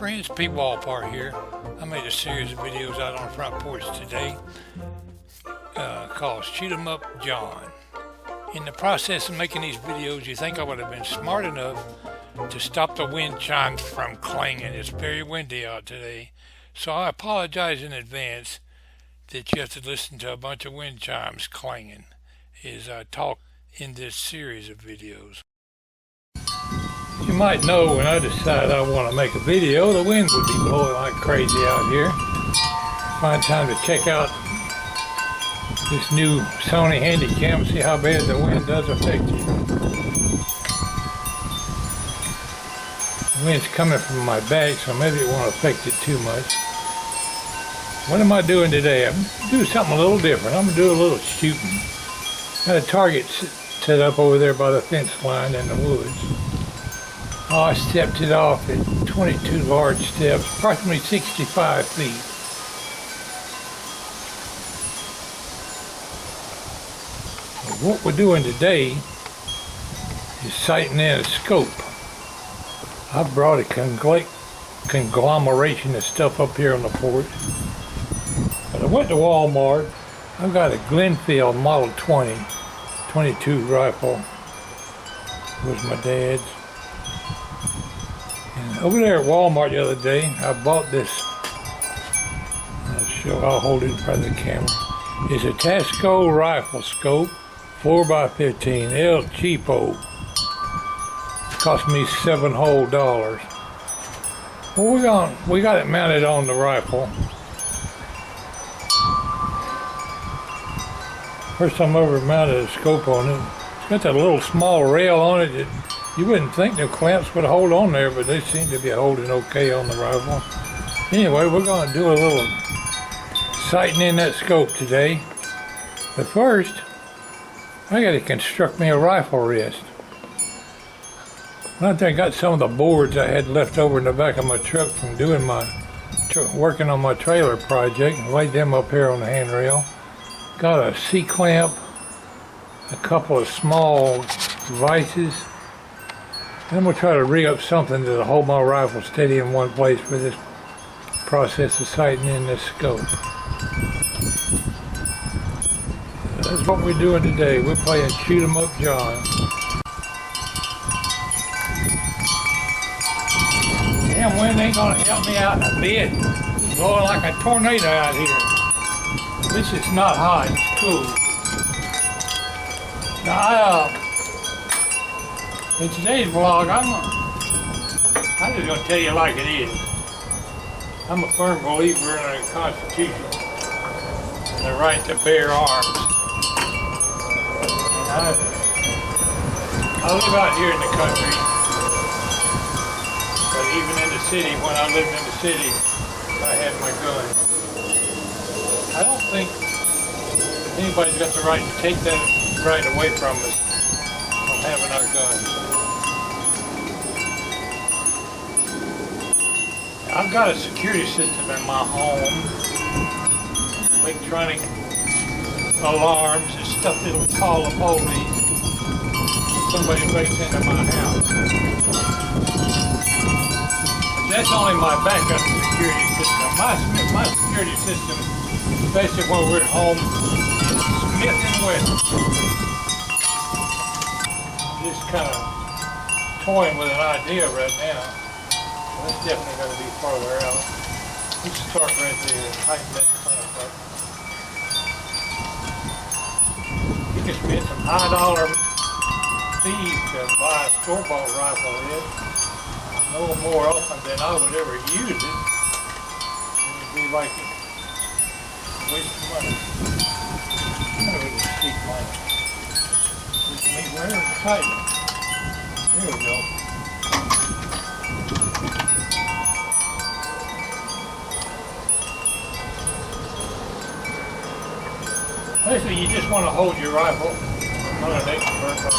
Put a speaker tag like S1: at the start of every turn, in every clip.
S1: friends, Pwalpar here. I made a series of videos out on the front porch today called Shoot 'em Up John. In the process of making these videos, you think I would have been smart enough to stop the wind chimes from clanging. It's very windy out today, so I apologize in advance that you have to listen to a bunch of wind chimes clanging as I talk in this series of videos. You might know when I decide I want to make a video, the wind would be blowing like crazy out here. Find time to check out this new Sony Handycam and see how bad the wind does affect you. The wind's coming from my back, so maybe it won't affect it too much. What am I doing today? I'm doing something a little different. I'm going to do a little shooting. Got a target set up over there by the fence line in the woods. Oh, I stepped it off at 22 large steps, approximately 65 feet. What we're doing today is sighting in a scope. I brought a conglomeration of stuff up here on the porch. But I went to Walmart. I've got a Glenfield Model 20, 22 rifle. It was my dad's. And over there at Walmart the other day, I bought this. I'll hold it in front of the camera. It's a Tasco rifle scope, 4x15, El Cheapo. It cost me $7 whole. Well, we got it mounted on the rifle. First time I ever mounted a scope on it. It's got that little small rail on it that you wouldn't think the clamps would hold on there, but they seem to be holding okay on the rifle. Anyway, we're going to do a little sighting in that scope today. But first, I got to construct me a rifle rest. I think I got some of the boards I had left over in the back of my truck from doing working on my trailer project, and laid them up here on the handrail. Got a C-clamp, a couple of small vices. I'm going to try to rig up something to hold my rifle steady in one place for this process of sighting in this scope. That's what we're doing today. We're playing Shoot 'em Up John. Damn wind ain't going to help me out a bit. It's blowing like a tornado out here. This is not hot, it's cool. Now, in today's vlog, I'm just going to tell you like it is. I'm a firm believer in the Constitution and the right to bear arms. And I live out here in the country, but even in the city, when I lived in the city, I had my gun. I don't think anybody's got the right to take that right away from us from having our guns. I've got a security system in my home, electronic alarms and stuff that'll call the police if somebody breaks into my house. That's only my backup security system. My security system, basically when we're at home, is Smith & Wesson. Just kind of toying with an idea right now. That's definitely going to be farther out. Let's start right there and tighten that clamp up. You can spend some high-dollar fees to buy a store-bought rifle head. No more often than I would ever use it. It would be like a waste of money. I'm going to just keep mine. Just make where it's tight. There we go. Basically, you just want to hold your rifle. I'm not an expert, but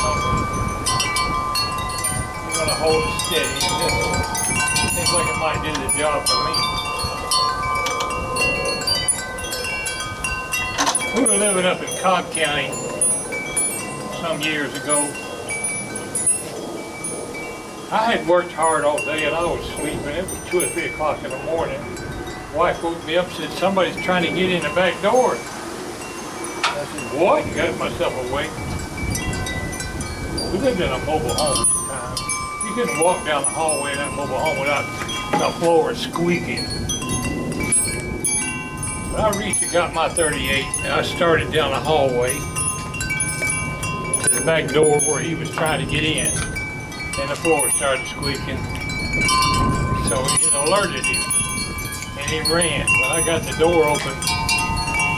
S1: you want to hold it steady. It seems like it might do the job for me. We were living up in Cobb County some years ago. I had worked hard all day and I was sleeping. It was 2 or 3 o'clock in the morning. Wife woke me up and said, somebody's trying to get in the back door. I said, what? Got myself awake. We lived in a mobile home at the time. You couldn't walk down the hallway in that mobile home without the floor squeaking. But I reached and got my 38 and I started down the hallway to the back door where he was trying to get in. And the floor started squeaking. So it alerted him. And he ran. When I got the door open,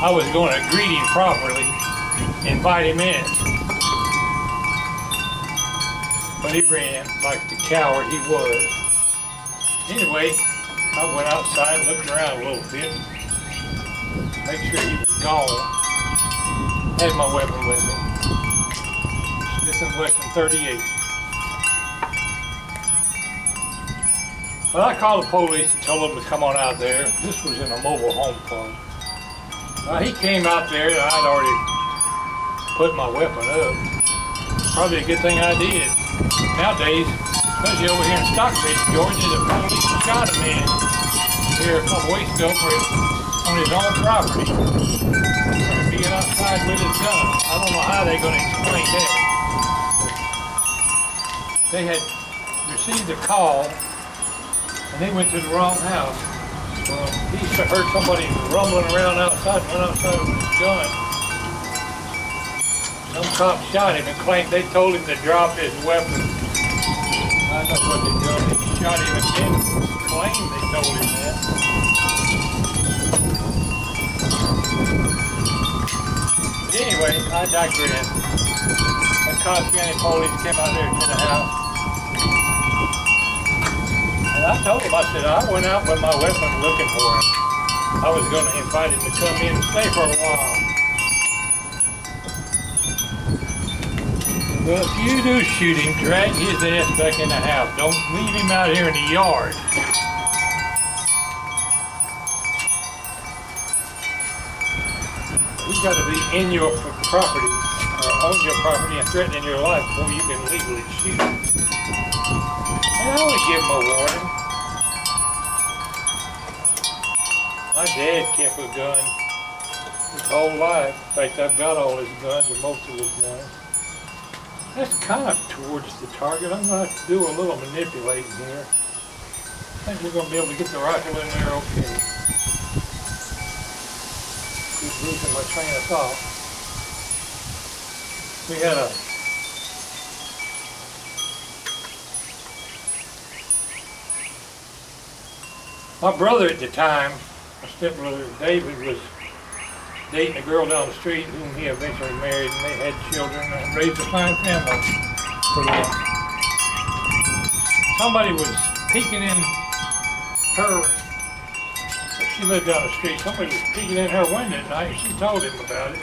S1: I was going to greet him properly, invite him in. But he ran like the coward he was. Anyway, I went outside and looked around a little bit. Make sure he was gone. Had my weapon with me. Smith & Wesson 38. Well, I called the police and told them to come on out there. This was in a mobile home park. He came out there and I'd already put my weapon up. Probably a good thing I did. Nowadays, especially over here in Stockbridge, Georgia, the police shot a man here a couple weeks ago on his own property. Being outside with his gun. I don't know how they're going to explain that. They had received a call and they went to the wrong house. Well, he heard somebody rumbling around outside and went outside with his gun. Some cop shot him and claimed they told him to drop his weapon. I know what they did. He shot him again. Claimed they told him that. But anyway, I digress. The Cobb County police came out there to the house. And I told him, I said, I went out with my weapon looking for him. I was going to invite him to come in and stay for a while. Well, if you do shoot him, drag his ass back in the house. Don't leave him out here in the yard. He's got to be in your property, or on your property and threatening your life before you can legally shoot him. And I always give him a warning. My dad kept a gun his whole life. In fact, I've got all his guns, or most of his guns. That's kind of towards the target. I'm going to have to do a little manipulating here. I think we're going to be able to get the rifle in there okay. Keep losing my train of thought. We had my brother at the time, my stepbrother David, was dating a girl down the street whom he eventually married, and they had children and raised a fine family for them. Somebody was peeking in her, she lived down the street, somebody was peeking in her window at night and she told him about it.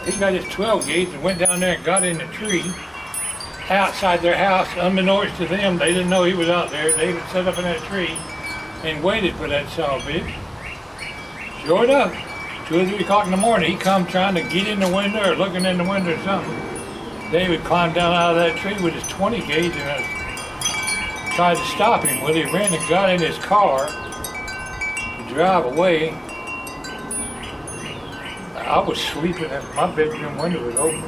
S1: He got his 12 gauge and went down there and got in the tree outside their house, unbeknownst to them. They didn't know he was out there. David sat up in that tree and waited for that son of a bitch. Sure enough, 2 or 3 o'clock in the morning, he come trying to get in the window or looking in the window or something. David climbed down out of that tree with his 20 gauge and tried to stop him. Well, he ran and got in his car to drive away. I was sleeping, my bedroom window was open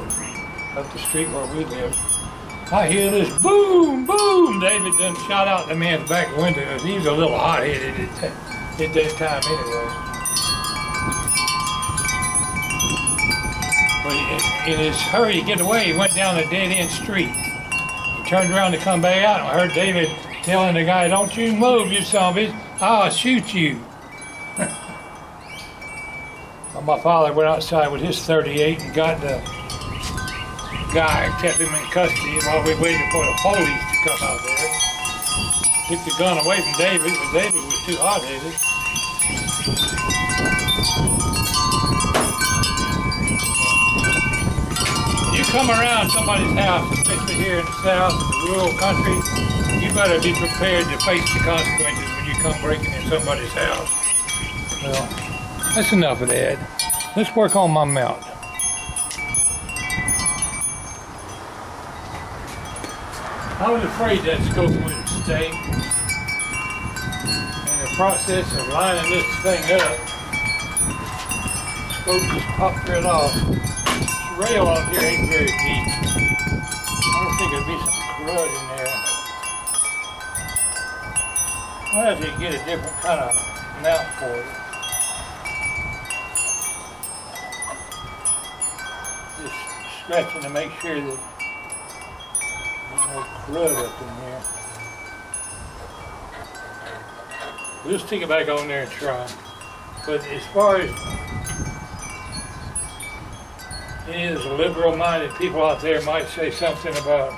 S1: up the street where we lived. I hear this boom, boom. David done shot out the man's back window. He was a little hot-headed at that time anyway. But in his hurry to get away, he went down a dead-end street. He turned around to come back out and I heard David telling the guy, "Don't you move, you son of a bitch. I'll shoot you." Well, my father went outside with his 38 and got the guy, kept him in custody while we waited for the police to come out there. Took the gun away from David, but David was too hot-headed. You come around somebody's house, especially here in the South, in the rural country, you better be prepared to face the consequences when you come breaking in somebody's house. Well, that's enough of that. Let's work on my mount. I was afraid that scope wouldn't stay. In the process of lining this thing up, the scope just popped right off. This rail out here ain't very deep. I don't think there'll be some crud in there. I'll have to get a different kind of mount for it. Just scratching to make sure that there's no crud up in here. We'll stick it back on there and try. But as far as any of those liberal-minded people out there might say something about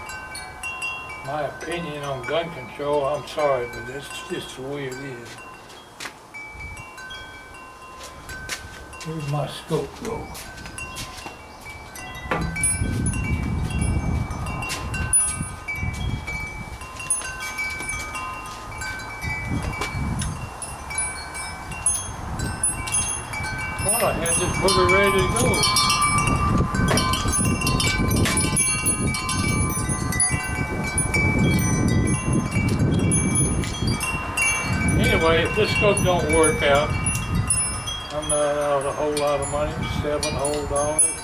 S1: my opinion on gun control, I'm sorry, but that's just the way it is. Where's my scope go? Thought I had this booger ready to go. Anyway, if this scope don't work out, I'm not out a whole lot of money, $7 whole dollars.